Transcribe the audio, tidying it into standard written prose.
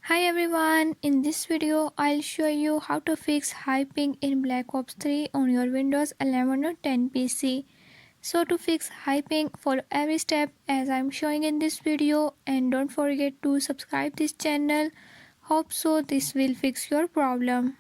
Hi everyone, in this video I'll show you how to fix high ping in Black Ops 3 on your Windows 11 or 10 PC. So to fix high ping, follow every step as I'm showing in this video and don't forget to subscribe this channel. Hope so this will fix your problem.